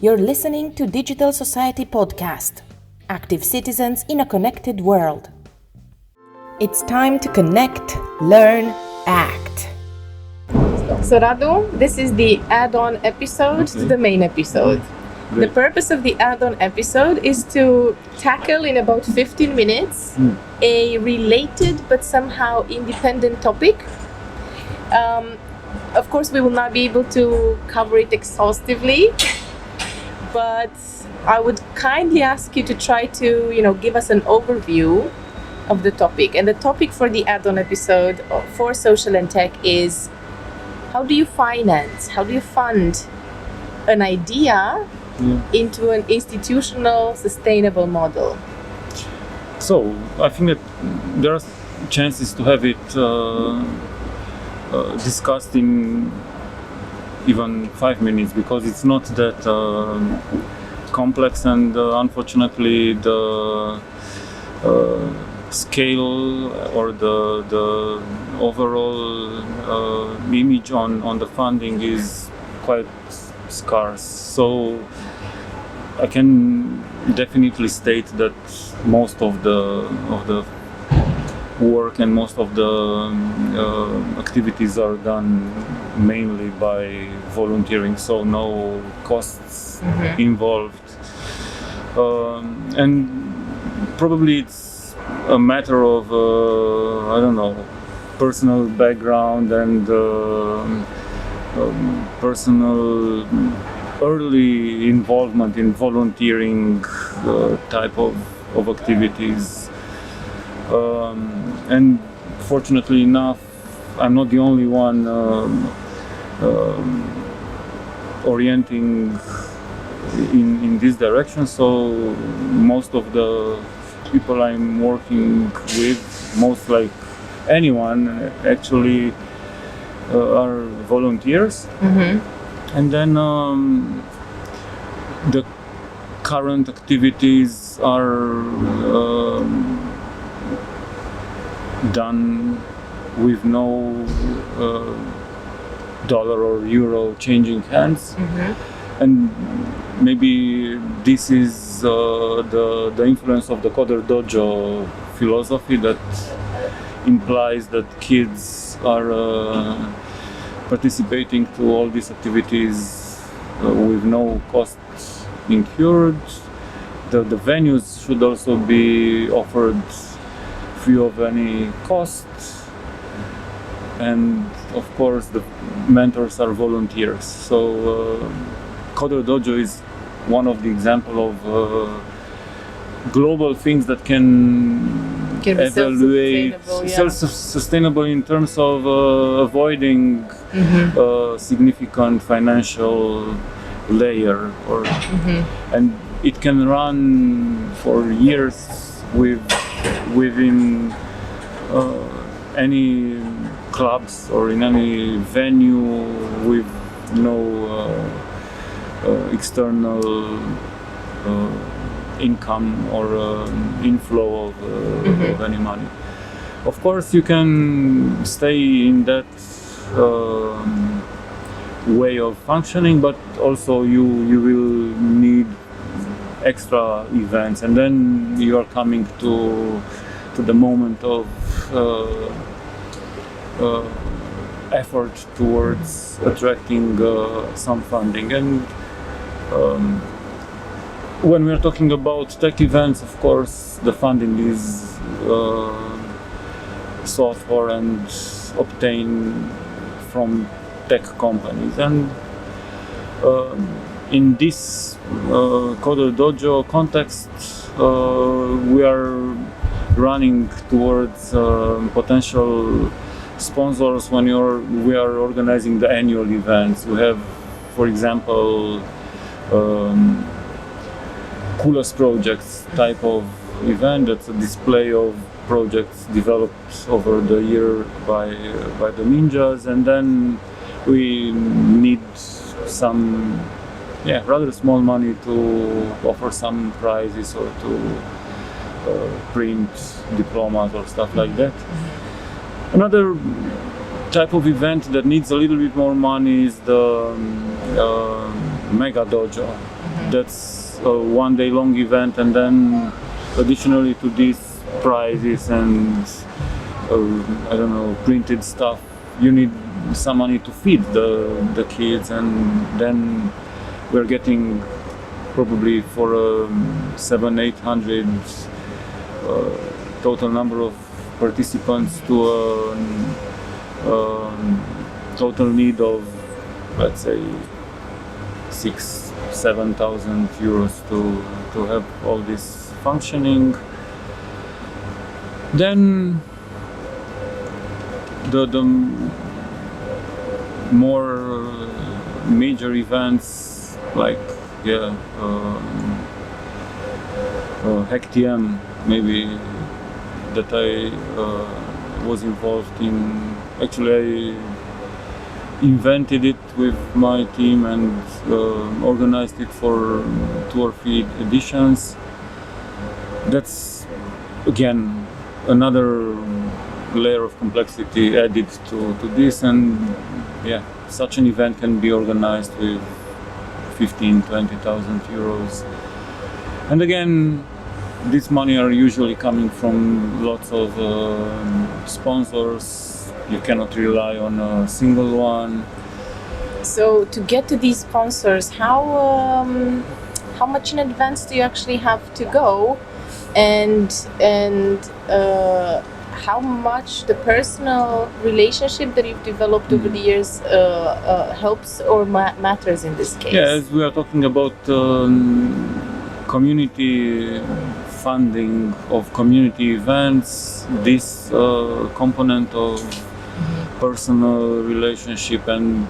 You're listening to Digital Society Podcast, Active Citizens in a Connected World. It's time to connect, learn, act. So Radu, this is the add-on episode to the main episode. Great. The purpose of the add-on episode is to tackle in about 15 minutes a related but somehow independent topic. Of course, we will not be able to cover it exhaustively, but I would kindly ask you to try to, give us an overview of the topic. And the topic for the add-on episode for social and tech is: how do you finance, how do you fund an idea into an institutional, sustainable model? So, I think that there are chances to have it discussed in even 5 minutes, because it's not that complex, and unfortunately the scale or the overall image on the funding is quite scarce. So I can definitely state that most of the work and most of the activities are done mainly by volunteering, so no costs involved, and probably it's a matter of personal background and personal early involvement in volunteering type of activities. And fortunately enough, I'm not the only one orienting in this direction. So most of the people I'm working with, most like anyone actually, are volunteers. And then the current activities are done with no dollar or euro changing hands. And maybe this is the influence of the Coder Dojo philosophy that implies that kids are participating to all these activities with no costs incurred. The venues should also be offered free of any cost, and of course the mentors are volunteers. So Coder Dojo is one of the example of global things that can evaluate self-sustainable in terms of avoiding significant financial layer, or and it can run for years within any clubs or in any venue with no external income or inflow of any money. Of course, you can stay in that way of functioning, but also you will need extra events, and then you are coming to the moment of effort towards attracting some funding. And when we are talking about tech events, of course, the funding is sought for and obtained from tech companies. And in this Coder Dojo context, we are running towards potential sponsors when we are organizing the annual events. We have, for example, coolest projects type of event. That's a display of projects developed over the year by the ninjas, and then we need some rather small money to offer some prizes or to print diplomas or stuff like that. Another type of event that needs a little bit more money is the mega dojo. that's a 1 day long event, and then additionally to these prizes and I don't know, printed stuff, you need some money to feed the kids, and then we're getting probably for 700-800 total number of participants to a total need of, let's say, 6,000-7,000 euros to have all this functioning. Then the more major events like HackTM, maybe, that I was involved in. Actually, I invented it with my team and organized it for 2 or 3 editions. That's again another layer of complexity added to this, and such an event can be organized with 15,000-20,000 euros. And again, this money are usually coming from lots of sponsors. You cannot rely on a single one. So to get to these sponsors, how much in advance do you actually have to go, and how much the personal relationship that you've developed over the years helps or matters in this case? Yeah, as we are talking about community funding of community events, this component of personal relationship and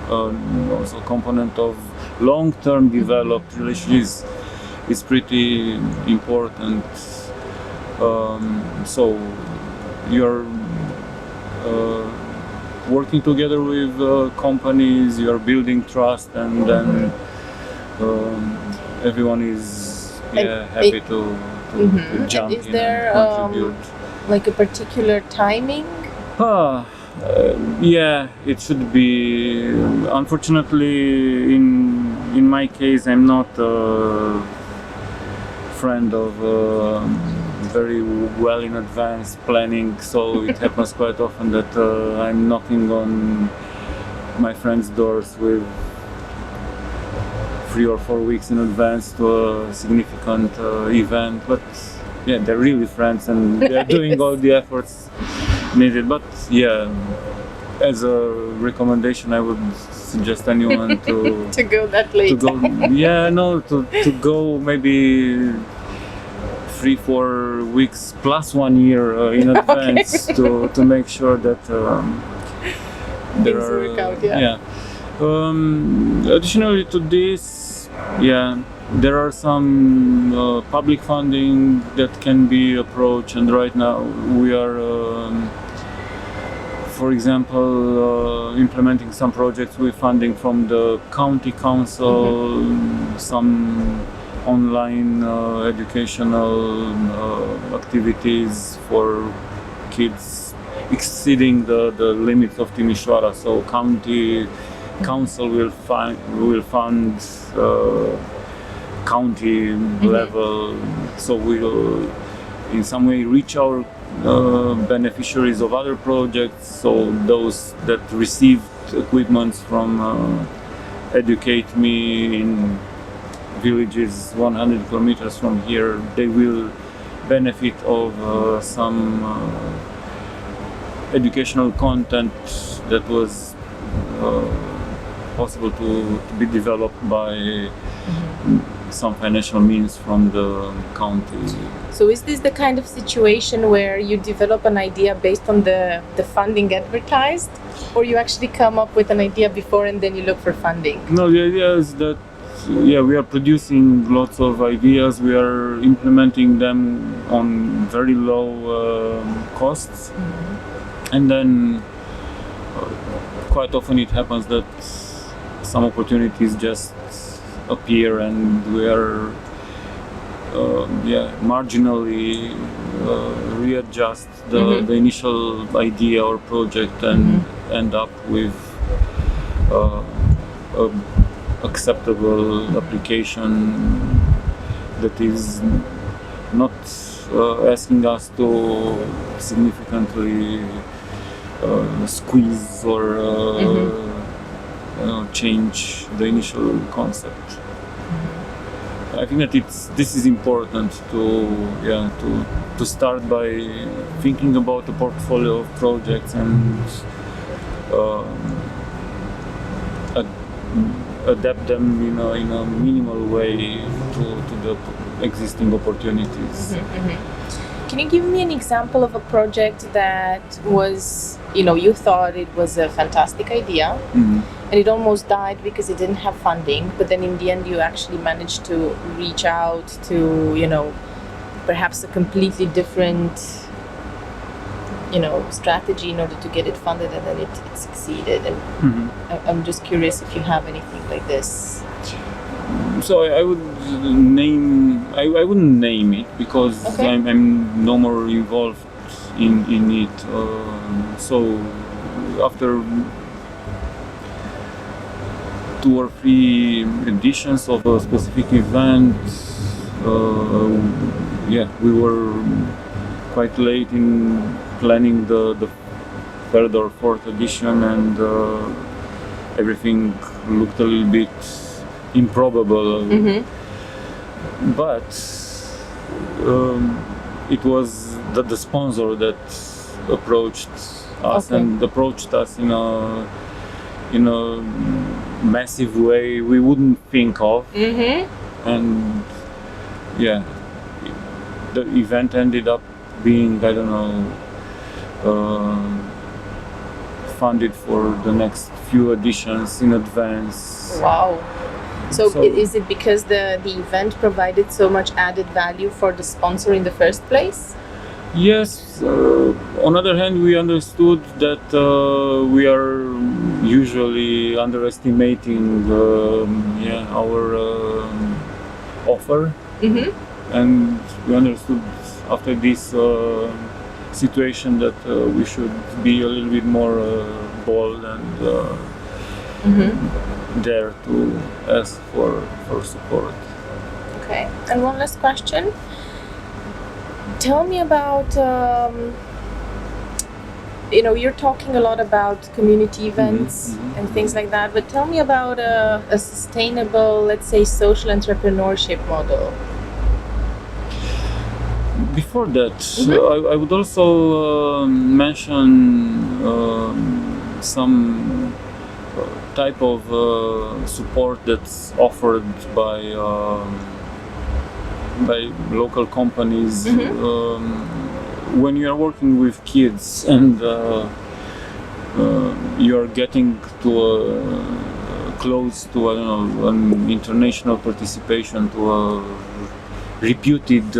also component of long-term developed relations is pretty important. So you're working together with companies, you're building trust, and then everyone is happy to jump and is in there and contribute. Like a particular timing? Yeah, it should be. Unfortunately, in my case, I'm not a friend of very well in advance planning, so it happens quite often that I'm knocking on my friends' doors with 3 or 4 weeks in advance to a significant event. But yeah, they're really friends and they're doing all the efforts needed. But yeah, as a recommendation, I would suggest anyone to to go that late. To go maybe 3-4 weeks plus 1 year in advance to make sure that there Things are work out, additionally to this, there are some public funding that can be approached, and right now we are for example implementing some projects with funding from the county council, some online educational activities for kids exceeding the limits of Timișoara. So county council will fund county level, so we'll in some way reach our beneficiaries of other projects. So those that received equipments from Educate Me in villages 100 kilometers from here, they will benefit of some educational content that was possible to be developed by some financial means from the county. So is this the kind of situation where you develop an idea based on the funding advertised, or you actually come up with an idea before and then you look for funding? No, the idea is that we are producing lots of ideas, we are implementing them on very low costs, and then quite often it happens that some opportunities just appear and we are marginally readjust the initial idea or project and end up with a acceptable application that is not asking us to significantly squeeze or change the initial concept. I think that this is important to start by thinking about a portfolio of projects and adapt them in a minimal way to the existing opportunities. Can you give me an example of a project that was, you thought it was a fantastic idea and it almost died because it didn't have funding, but then in the end you actually managed to reach out to, perhaps a completely different, strategy in order to get it funded, and then it succeeded. And I'm just curious if you have anything like this. So I wouldn't name it because I'm no more involved in it. So after 2 or 3 editions of a specific event, we were quite late in planning the 3rd or 4th edition, and everything looked a little bit improbable. But it was the sponsor that approached us and approached us in a massive way we wouldn't think of. And the event ended up being, funded for the next few editions in advance. Wow. So is it because the event provided so much added value for the sponsor in the first place? Yes. On the other hand, we understood that we are usually underestimating our offer. And we understood after this situation that we should be a little bit more bold and dare to ask for support. Okay. And one last question. Tell me about, you're talking a lot about community events and things like that, but tell me about a sustainable, let's say, social entrepreneurship model. Before that, I would also mention some type of support that's offered by local companies when you are working with kids and you are getting to close to an international participation, to a reputed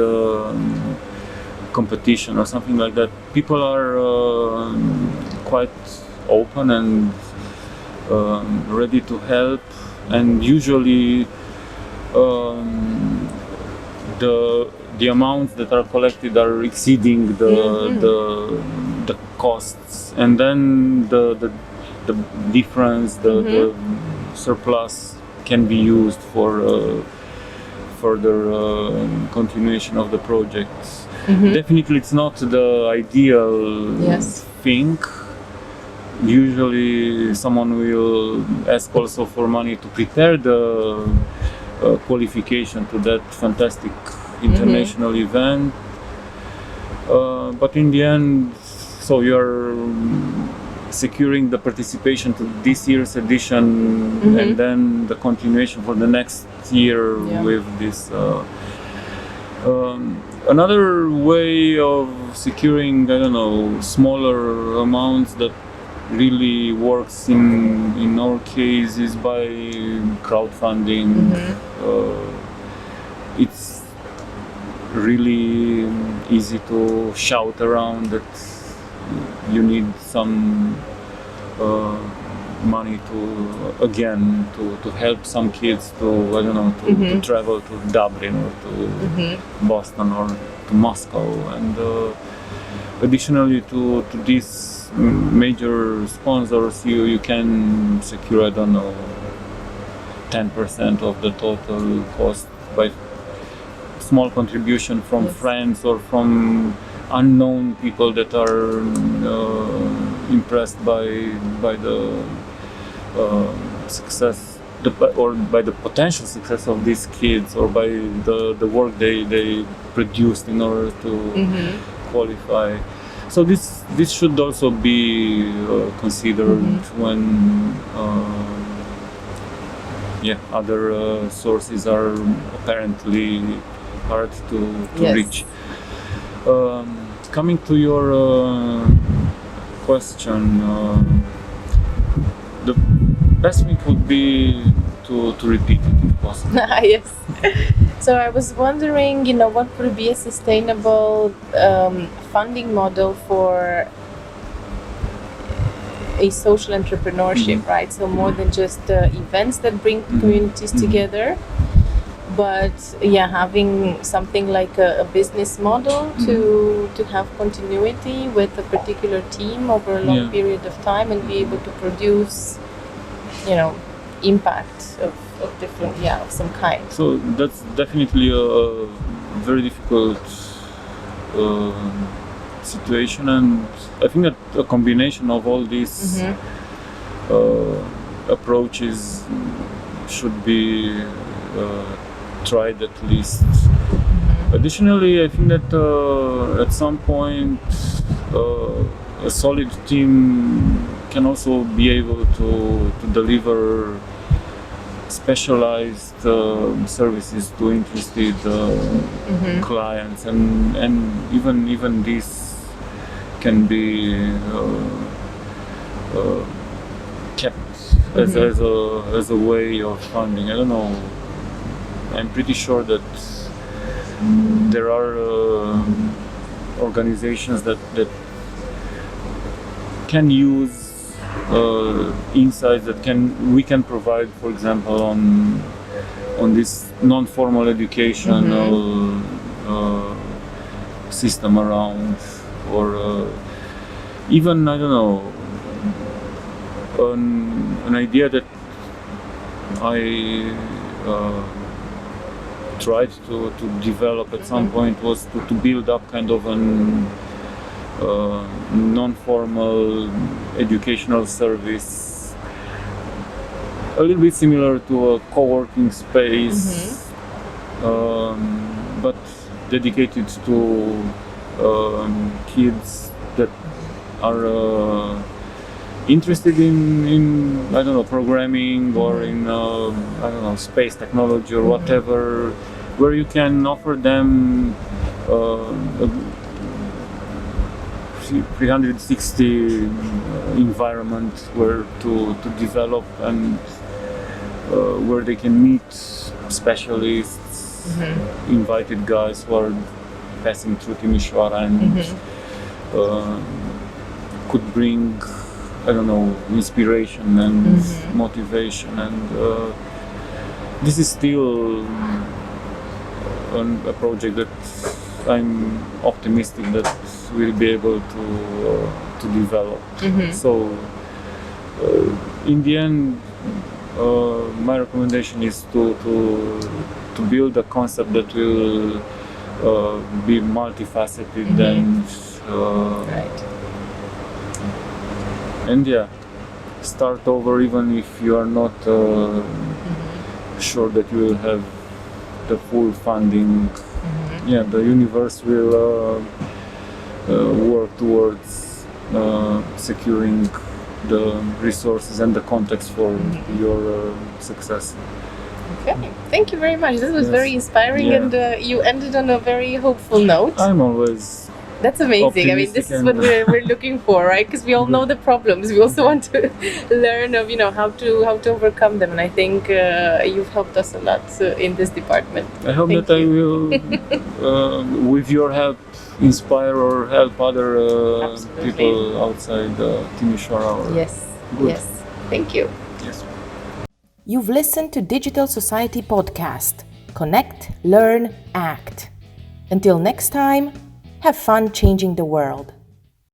competition or something like that. People are quite open and ready to help, and usually the amounts that are collected are exceeding the costs, and then the difference, the surplus can be used for further continuation of the projects. Definitely it's not the ideal thing. Usually someone will ask also for money to prepare the qualification to that fantastic international event, but in the end, so you're securing the participation to this year's edition and then the continuation for the next year with this. Another way of securing, smaller amounts that really works in our case is by crowdfunding. It's really easy to shout around that you need some money to help some kids to travel to Dublin or to Boston or to Moscow, and additionally to these major sponsors you can secure 10% of the total cost by small contribution from friends or from unknown people that are impressed by the success or by the potential success of these kids, or by the work they produced in order to qualify. So this should also be considered when other sources are apparently hard to reach. Coming to your question, the best thing would be to repeat it if possible. Yes. So I was wondering, what would be a sustainable funding model for a social entrepreneurship, right? So more than just events that bring communities together, but having something like a business model to have continuity with a particular team over a long period of time and be able to produce, impact of different, of some kind. So that's definitely a very difficult situation, and I think that a combination of all these approaches should be tried at least. Additionally, I think that at some point a solid team can also be able to deliver specialized services to interested clients, and even this can be kept as a way of funding. I don't know. I'm pretty sure that there are organizations that can use insights that we can provide, for example, on this non-formal educational system around, or even, I don't know, an idea that I tried to develop at some point was to build up kind of an non-formal educational service, a little bit similar to a co-working space, but dedicated to kids that are interested in I don't know, programming or in I don't know, space technology or whatever, where you can offer them a 360 environment where to develop, and where they can meet specialists, invited guys who are passing through Timișoara and could bring, I don't know, inspiration and motivation, and this is still a project that I'm optimistic that we'll be able to develop. So in the end, my recommendation is to build a concept that will be multifaceted and start over, even if you are not sure that you will have the full funding. The universe will work towards securing the resources and the context for your success. Okay, thank you very much. This was very inspiring, and you ended on a very hopeful note. I'm always. That's amazing. I mean, this is what we're looking for, right? Because we all know the problems. We also want to learn of how to overcome them, and I think you've helped us a lot in this department. I hope that I will, with your help, inspire or help other people outside Timișoara. Yes. Yes. Thank you. Yes. You've listened to Digital Society Podcast. Connect, learn, act. Until next time, have fun changing the world.